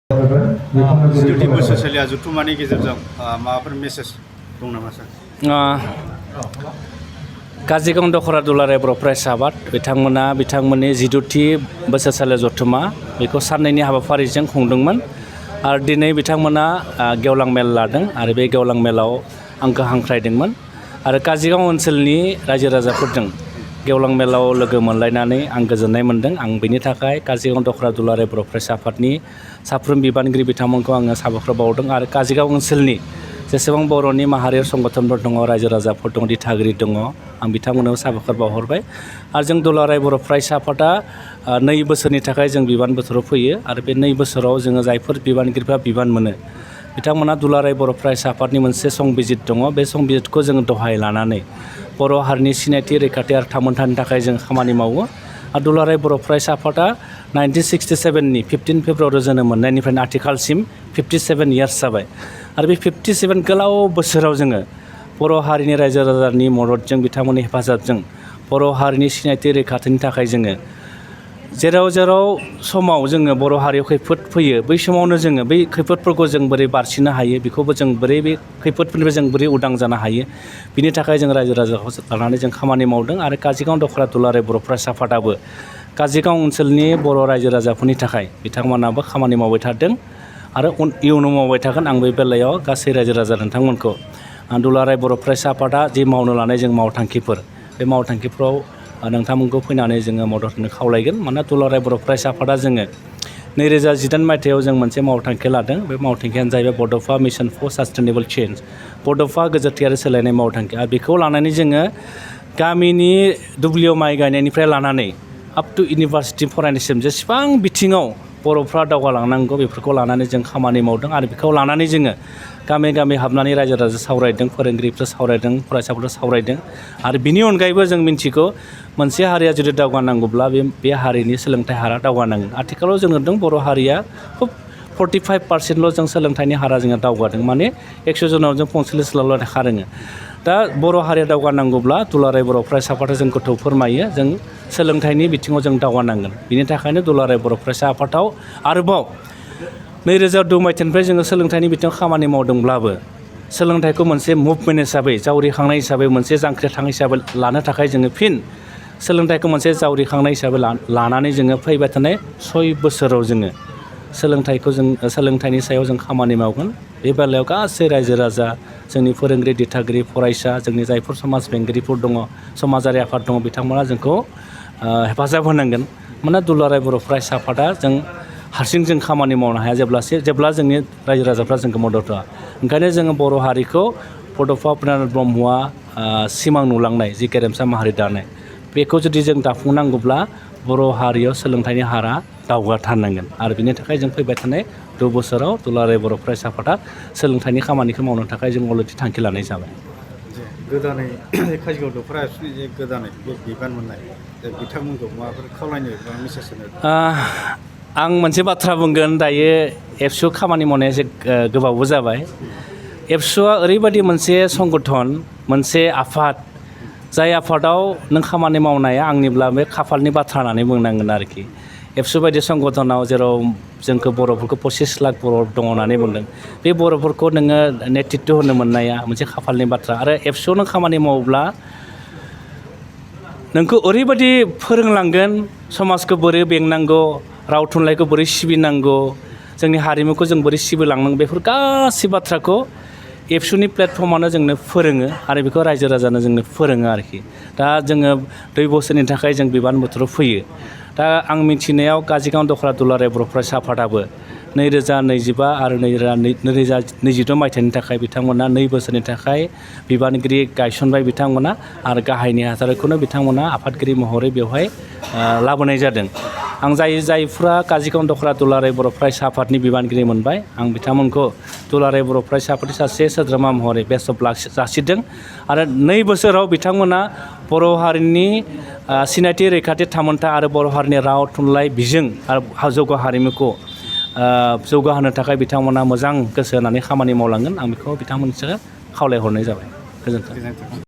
जुदि बोसोरसेलिया जथुम्मानि गेजेरजों माबाफोर मेसेज दं नामा सार? काजिगाव दख'र दुलाराय बर' फरायसा आफाद बिथांमोननि 14थि बोसोरसालि जथुम्मा बेखौ साननैनि हाबाफारिजों खुंदोंमोन आरो दिनै बिथांमोना गेवलां मेल लादों आरो बे गेवलां मेलाव आंखौ हांख्रायदोंमोन आरो काजिगाव ओनसोलनि रायजो राजाफोरजों गेवलां मेलाव लोगो मोनलायनानै आं गोजोननाय मोन्दों। आं बेनि थाखाय काजिगाव दख'र दुलाराय बर' फरायसा आफादनि साफ्रोम बिबानगिरि बिथांमोनखौ आङो साबायखर बावदों आरो काजिगाव ओनसोलनि जेसेबां बर'नि माहारियारि संगठनफोर दङ, रायजो राजाफोर दङ, दिथागिरि दङ, आं बिथांमोननो साबायखर बावहरबाय आरो जों दुलाराय बर' फरायसा आफादा 2 बोसोरनि थाखाय जों बिबान बोथोराव फैयो आरो बे 2 बोसोराव जोङो जायफोर बिबानगिरिफ्रा बिबान मोनो बिथांमोना दुलाराय बर' फरायसा आफादनि मोनसे संबिजित दङ। बे संबिजितखौ जोङो दहाय लानानै बर' हारिनि सिनायथि, रैखाथि आरो थामोनथानि थाखाय जों खामानि मावो आरो दुलाराय बर' फरायसा आफादा 1967नि 15 फेब्रुवारियाव जोनोम मोननायनिफ्रायनो आथिखालसिम 57 इयार्स जाबाय आरो बे 57 गोलाव बोसोराव जोङो बर' हारिनि रायजो राजानि मददजों बिथांमोननि हेफाजाबजों बर' हारिनि सिनायथि रैखाथिनि थाखाय जोङो जेराव समाव जोङो बर' हारियाव खैफोद फैयो बै समावनो जोङो बै खैफोदफोरखौ जों बोरै बारसिनो हायो, बेखौबो जों बोरै बे खैफोदफोरनिफ्राय जों बोरै उदां जानो हायो, बिनि थाखाय जों रायजो राजाखौ लानानै जों खामानि मावदों आरो काजिगाव दख'र दुलाराय बर' फरायसा आफादाबो काजिगाव ओनसोलनि बर' रायजो राजाफोरनि थाखाय बिथांमोनाबो खामानि मावबाय थादों आरो इयुनाव मावबाय थागोन। आं बे बेलायाव गासै रायजो राजा नोंथांमोनखौ दुलाराय बर' फरायसा आफादा जि मावनो लानाय जों मावथांखिफोर बे मावथांखिफ्राव नोंथांमोनखौ फैनानै जोङो मदद होनो खावलायगोन। मानोना दुलाराय बर' फरायसा आफादा जोङो 2018 मायथाइयाव जों मोनसे मावथांखि लादों। बे मावथांखियानो जाहैबाय बड'फा मिशन फर सास्टेनेबल चेन्ज, बड'फा गोजोरथियारि सोलायनाय मावथांखि आरो बेखौ लानानै जोङो गामिनि दुब्लियाव माइ गायनायनिफ्राय लानानै आप टु इउनिभार्सिटि फरायनायसिम जेसेबां बिथिङाव बर'फ्रा दावगालांनांगौ बेफोरखौ लानानै जों खामानि मावदों आरो बेखौ लानानै जोङो गामि हाबनानै रायजो राजा सावरायदों, फोरोंगिरिफोर सावरायदों, फरायसाफोर सावरायदों आरो बिनि अनगायैबो जों मिन्थिगौ मोनसे हारिया जुदि दावगानांगौब्ला बे हारिनि सोलोंथाइ हारा दावगानांगोन। आथिखालाव जों नुदों बर' हारिया खुब 45% जों सोलोंथाइनि हारा जोङो दावगादों, माने 100 जनाव जों 45ल' लेखा रोङो। दा बर' हारिया दावगानांगौब्ला दुलाराय बर' फरायसा आफादा जों गोथौ फोरमायो जों सोलोंथाइनि बिथिङाव जों दावगानांगोन। बिनि थाखायनो दुलाराय बर' फरायसा आफादाव आरोबाव 2002 मायथाइनिफ्राय जोङो सोलोंथाइनि बिथिङाव खामानि मावदोंब्लाबो सोलोंथाइखौ मोनसे मुभमेन्ट हिसाबै, जावरिखांनाय हिसाबै, मोनसे जांख्रिखांनाय हिसाबै लानो थाखाय जोङो फिन सोलोंथाइखौ मोनसे जावरिखांनाय हिसाबै लानानै जोङो फैबाय थानाय 6 बोसोराव जोङो सोलोंथाइनि सायाव जों खामानि मावगोन। बे बेलायाव गासै रायजो राजा, जोंनि फोरोंगिरि, दिथागिरि, फरायसा, जोंनि जायफोर समाज बेंगिरिफोर दङ, समाजारि आफाद दङ, बिथांमोना जोंखौ हेफाजाब होनांगोन। मानोना दुलाराय बर' फरायसा आफादा जों हारसिं जों खामानि मावनो हाया जेब्ला जोंनि रायजो राजाफ्रा जोंखौ मदद होआ। ओंखायनो जोङो बर' हारिखौ बड'फा उपेन्द्रनाथ ब्रह्मआ सिमां नुलांनाय जि गेरेमसा माहारि दानाय, बेखौ जुदि जों दाफुंनांगौब्ला बर' हारियाव सोलोंथाइनि हारा दावगाथारनांगोन आरो बिनि थाखाय जों फैबाय थानाय 2 बोसोराव दुलाराय बर' फरायसा आफादा सोलोंथाइनि खामानिखौ मावनो थाखाय जों अलरेडि थांखि लानाय जाबाय। गोदानै काजिगाव दख'र आबसुनि जे गोदानै बे बिबान मोननाय बिथांमोनखौ माबाफोर खावलायनो बा मेसेज होनो? आं मोनसे बाथ्रा बुंगोन, दायो एबसु खामानि मावनाया एसे गोबावबो जाबाय। एबसुआ ओरैबायदि मोनसे संगठन, मोनसे आफाद, जाय आफादाव नों खामानि मावनाया आंनिब्ला बे खाफालनि बाथ्रा होननानै बुंनांगोन आरोखि। एबसु बायदि संगठनाव जेराव जोंखौ बर'फोरखौ 25 लाख बर' दङ होननानै बुंदों, बे बर'फोरखौ नोङो नेतृत्व होनो मोननाया मोनसे खाफालनि बाथ्रा आरो एबसुआव नों खामानि मावोब्ला नोंखौ ओरैबायदि फोरोंलांगोन समाजखौ बोरै बेंनांगौ, राव थुनलाइखौ बोरै सिबिनांगौ, जोंनि हारिमुखौ जों बोरै सिबिलांनांगौ, बेफोर गासै बाथ्राखौ एबसुनि प्लेटफर्मानो जोंनो फोरोङो आरो बेखौ रायजो राजानो जोंनो फोरोङो आरोखि। दा जोङो 2 बोसोरनि थाखाय जों बिबान बोथोराव फैयो। दा आं मिथिनायाव काजिगाव दख'र दुलाराय बर' फरायसा आफादाबो 2025 आरो 2022 मायथाइनि थाखाय बिथांमोना 2 बोसोरनि थाखाय बिबानगिरि गायसनबाय बिथांमोना आरो गाहायनि हाथारखौनो बिथांमोना आफादगिरि महरै बेवहाय लाबोनाय जादों। आं जायफ्रा काजिगाव दख'र दुलाराय बर' फरायसा आफादनि बिबानगिरि मोनबाय, आं बिथांमोनखौ दुलाराय बर' फरायसा आफादनि सासे सोद्रोमा महरै बेस्ट अफ लाक जासिदों आरो 2 बोसोराव बिथांमोना बर' हारिनि सिनायथि, रैखाथि, थामोनथा आरो बर' हारिनि राव, थुनलाइ, बिजों आरो जौगा हारिमुखौ जौगाहोनो थाखाय बिथांमोना मोजां गोसो होनानै खामानि मावलांगोन। आं बेखौ बिथांमोनजों खावलायहरनाय जाबाय। गोजोन्थों।